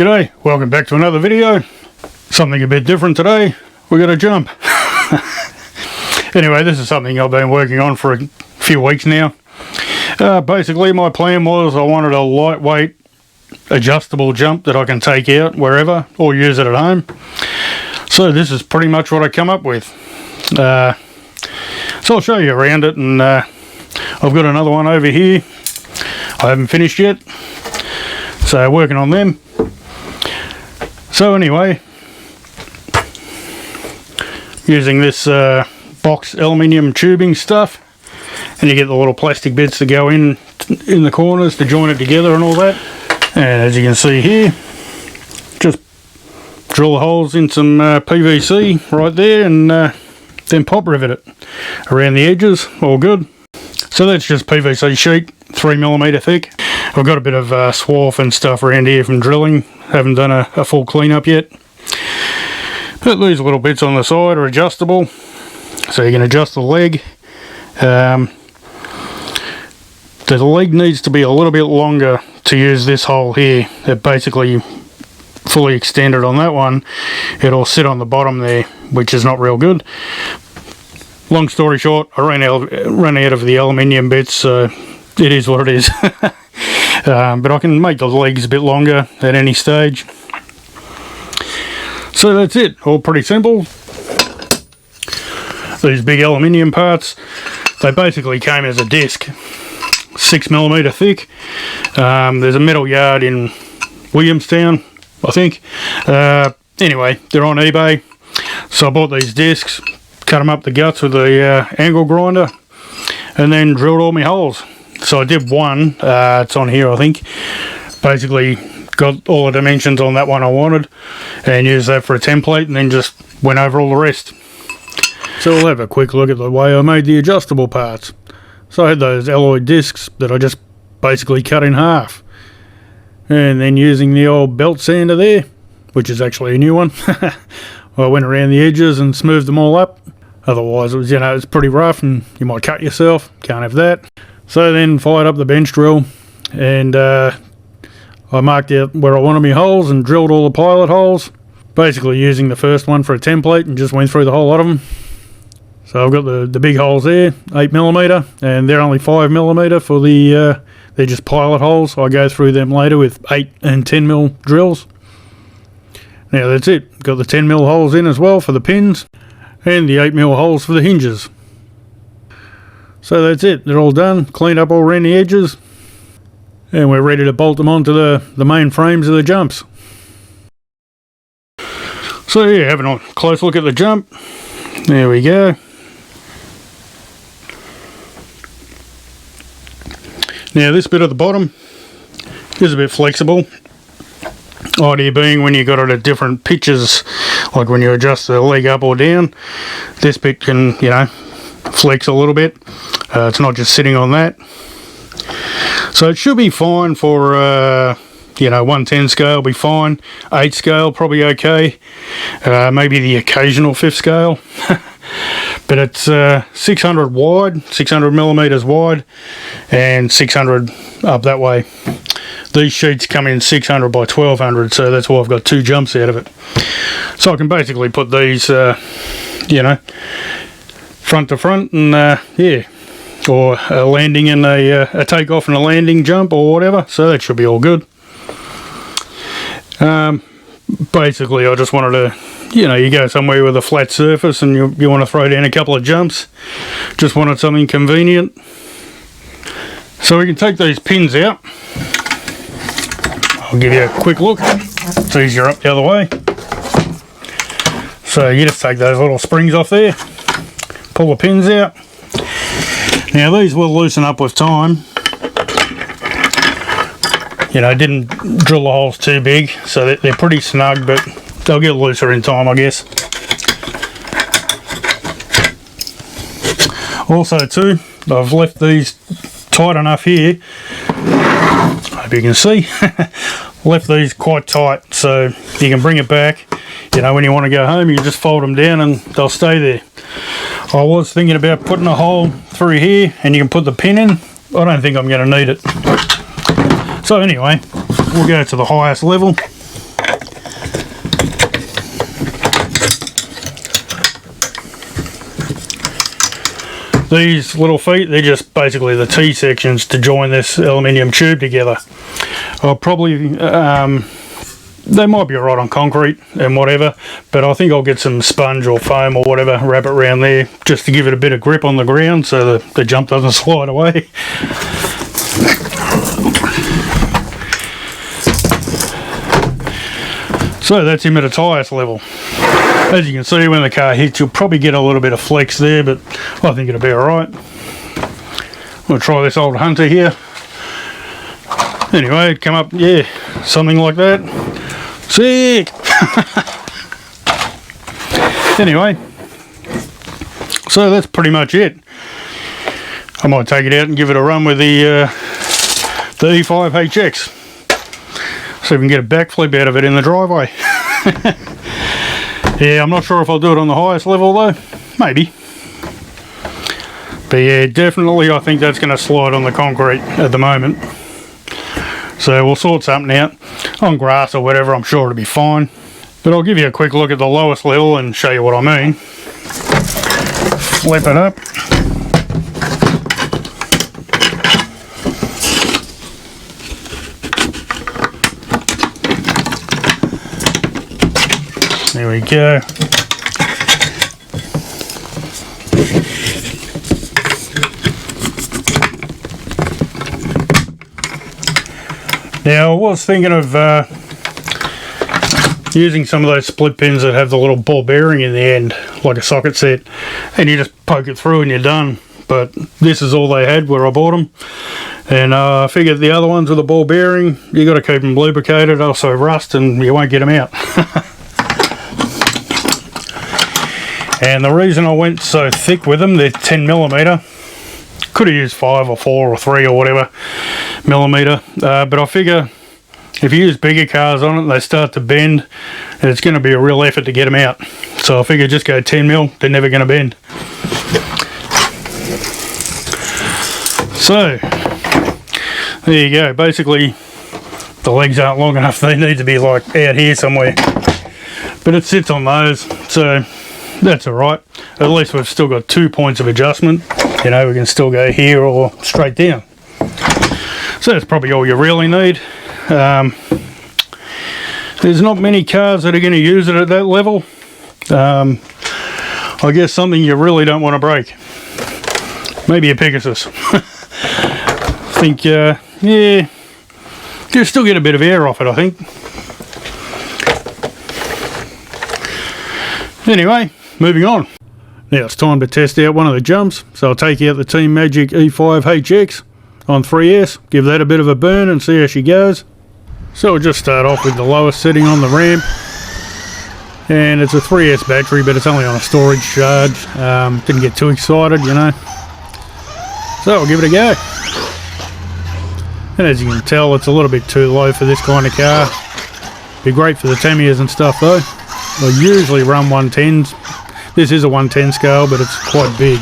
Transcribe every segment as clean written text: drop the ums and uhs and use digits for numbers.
G'day, welcome back to another video. Something a bit different today. We got a jump. Anyway, this is something I've been working on for a few weeks now. Basically my plan was I wanted a lightweight adjustable jump that I can take out wherever or use it at home. So this is pretty much what I come up with. So I'll show you around it, and I've got another one over here. I haven't finished yet, so working on them. So anyway, using this box aluminium tubing stuff, and you get the little plastic bits that go in the corners to join it together and all that. And as you can see here, just drill the holes in some PVC right there, and then pop rivet it around the edges. All good. So that's just PVC sheet, 3mm thick. I've got a bit of swarf and stuff around here from drilling. Haven't done a full cleanup yet. But these little bits on the side are adjustable, so you can adjust the leg. The leg needs to be a little bit longer to use this hole here. It basically fully extended on that one. It'll sit on the bottom there, which is not real good. Long story short, I ran out of the aluminium bits, so it is what it is. But I can make the legs a bit longer at any stage. So that's it, all pretty simple. These big aluminium parts, they basically came as a disc, 6mm thick. There's a metal yard in Williamstown, I think. Anyway, they're on eBay. So I bought these discs, cut them up the guts with the angle grinder, and then drilled all my holes. So I did one, it's on here I think. Basically got all the dimensions on that one I wanted and used that for a template, and then just went over all the rest. So we'll have a quick look at the way I made the adjustable parts. So I had those alloy discs that I just basically cut in half, and then using the old belt sander there, which is actually a new one, I went around the edges and smoothed them all up. Otherwise it was, it's pretty rough and you might cut yourself. Can't have that. So then fired up the bench drill, and I marked out where I wanted my holes and drilled all the pilot holes, basically using the first one for a template, and just went through the whole lot of them. So I've got the big holes there, 8mm, and they're only 5mm for the, they're just pilot holes. I go through them later with 8 and 10mm drills. Now that's it. Got the 10mm holes in as well for the pins, and the 8mm holes for the hinges. So that's it, they're all done, cleaned up all around the edges, and we're ready to bolt them onto the main frames of the jumps. So yeah, having a close look at the jump. There we go. Now this bit at the bottom is a bit flexible. Idea being, when you got it at different pitches, like when you adjust the leg up or down, this bit can, flex a little bit. It's not just sitting on that. So it should be fine for 110 scale will be fine. 8 scale probably okay. Maybe the occasional 5th scale. But it's 600 wide, 600mm wide, and 600 up that way. These sheets come in 600 by 1200, so that's why I've got 2 jumps out of it. So I can basically put these, front to front, and yeah, or a landing and a takeoff and a landing jump or whatever. So that should be all good. Basically, I just wanted to, you go somewhere with a flat surface and you want to throw down a couple of jumps. Just wanted something convenient. So we can take these pins out. I'll give you a quick look. It's easier up the other way. So you just take those little springs off there, pull the pins out. Now these will loosen up with time. Didn't drill the holes too big, so they're pretty snug, but they'll get looser in time, I guess. Also too, I've left these tight enough here. Hope you can see. Left these quite tight, so you can bring it back. When you want to go home, you just fold them down and they'll stay there. I was thinking about putting a hole through here, and you can put the pin in. I don't think I'm going to need it. So anyway, we'll go to the highest level. These little feet, they're just basically the T-sections to join this aluminium tube together. I'll probably, they might be alright on concrete and whatever, but I think I'll get some sponge or foam or whatever, wrap it around there just to give it a bit of grip on the ground so the jump doesn't slide away. So that's him at its highest level. As you can see, when the car hits, you'll probably get a little bit of flex there, but I think it'll be alright. We'll try this old Hunter here. Anyway, it'd come up, yeah, something like that. Sick! Anyway, so that's pretty much it. I might take it out and give it a run with the E5 HX. So we can get a backflip out of it in the driveway. Yeah, I'm not sure if I'll do it on the highest level though. Maybe. But yeah, definitely I think that's going to slide on the concrete at the moment. So we'll sort something out. On grass or whatever, I'm sure it'll be fine. But I'll give you a quick look at the lowest level and show you what I mean. Flip it up. There we go. Now I was thinking of using some of those split pins that have the little ball bearing in the end, like a socket set, and you just poke it through and you're done. But this is all they had where I bought them, and I figured the other ones with the ball bearing, you got to keep them lubricated, also rust, and you won't get them out. And the reason I went so thick with them, they're 10mm. Could have used 5 or 4 or 3 or whatever millimeter, but I figure if you use bigger cars on it, they start to bend, and it's going to be a real effort to get them out. So I figure just go 10mm, they're never going to bend. So there you go. Basically, the legs aren't long enough; they need to be like out here somewhere. But it sits on those, so that's alright. At least we've still got 2 points of adjustment. You know, we can still go here or straight down. So that's probably all you really need. There's not many cars that are going to use it at that level. I guess something you really don't want to break. Maybe a Pegasus. I think, yeah, you still get a bit of air off it, I think. Anyway, moving on. Now it's time to test out one of the jumps, so I'll take out the Team Magic E5 HX on 3S, give that a bit of a burn and see how she goes. So we'll just start off with the lowest setting on the ramp, and it's a 3S battery, but it's only on a storage charge. Didn't get too excited, you know. So we'll give it a go. And as you can tell, it's a little bit too low for this kind of car. Be great for the Tamiya's and stuff though. I usually run 110s. This is a 110 scale, but it's quite big.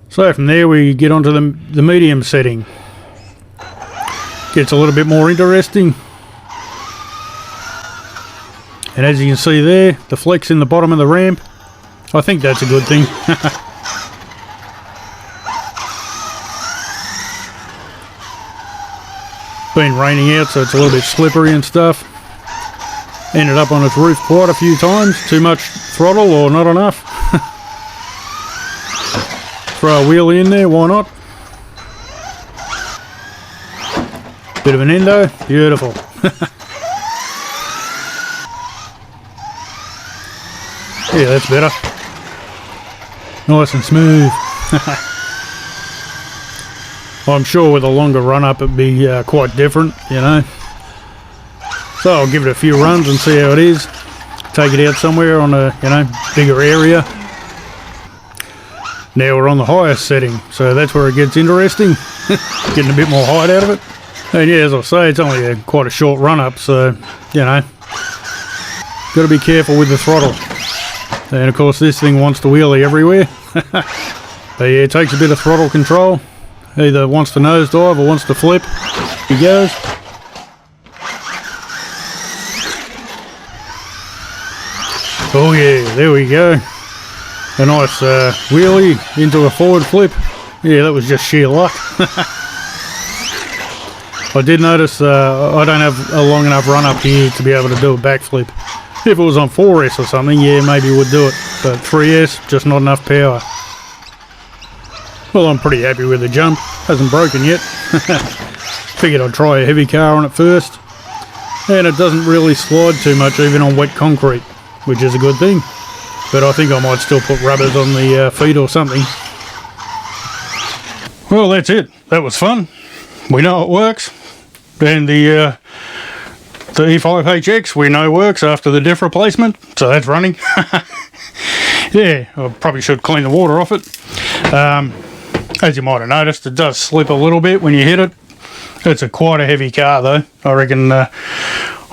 So from there we get onto the medium setting. Gets a little bit more interesting. And as you can see there, the flex in the bottom of the ramp, I think that's a good thing. Been raining out, so it's a little bit slippery and stuff. Ended up on its roof quite a few times. Too much throttle or not enough. Throw a wheelie in there, why not? Bit of an endo, beautiful. Yeah, that's better. Nice and smooth. I'm sure with a longer run up it'd be quite different, you know. So I'll give it a few runs and see how it is. Take it out somewhere on a, you know, bigger area. Now we're on the highest setting, so that's where it gets interesting. Getting a bit more height out of it. And yeah, as I say, it's only quite a short run up, so, you know, got to be careful with the throttle. And of course this thing wants to wheelie everywhere. But yeah, it takes a bit of throttle control. Either wants to nosedive or wants to flip. He goes. Oh yeah, there we go. a nice wheelie into a forward flip. Yeah, that was just sheer luck. I did notice I don't have a long enough run up here to be able to do a backflip. If it was on 4S or something, yeah, maybe it would do it, but 3S, just not enough power. Well, I'm pretty happy with the jump. Hasn't broken yet. Figured I'd try a heavy car on it first. And it doesn't really slide too much even on wet concrete, which is a good thing. But I think I might still put rubbers on the feet or something. Well, that's it. That was fun. We know it works. And the E5HX we know works after the diff replacement, so that's running. Yeah, I probably should clean the water off it. As you might have noticed, it does slip a little bit when you hit it. It's quite a heavy car though. I reckon, I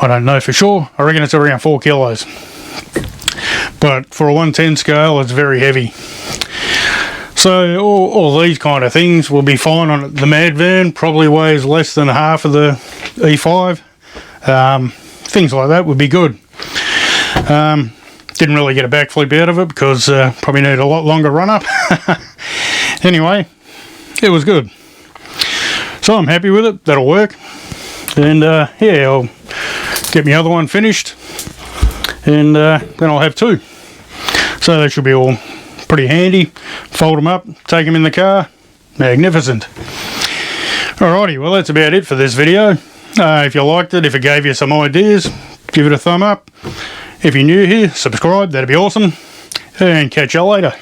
don't know for sure, I reckon it's around 4 kilos. But for a 110 scale, it's very heavy. So all these kind of things will be fine on it. The Mad Van probably weighs less than half of the E5. Things like that would be good. Didn't really get a backflip out of it because probably need a lot longer run up. Anyway, it was good. So I'm happy with it. That'll work. And yeah, I'll get my other one finished. And then I'll have 2. So they should be all pretty handy. Fold them up, take them in the car. Magnificent. Alrighty, well that's about it for this video. If you liked it, if it gave you some ideas, give it a thumb up. If you're new here, subscribe, that'd be awesome. And catch you later.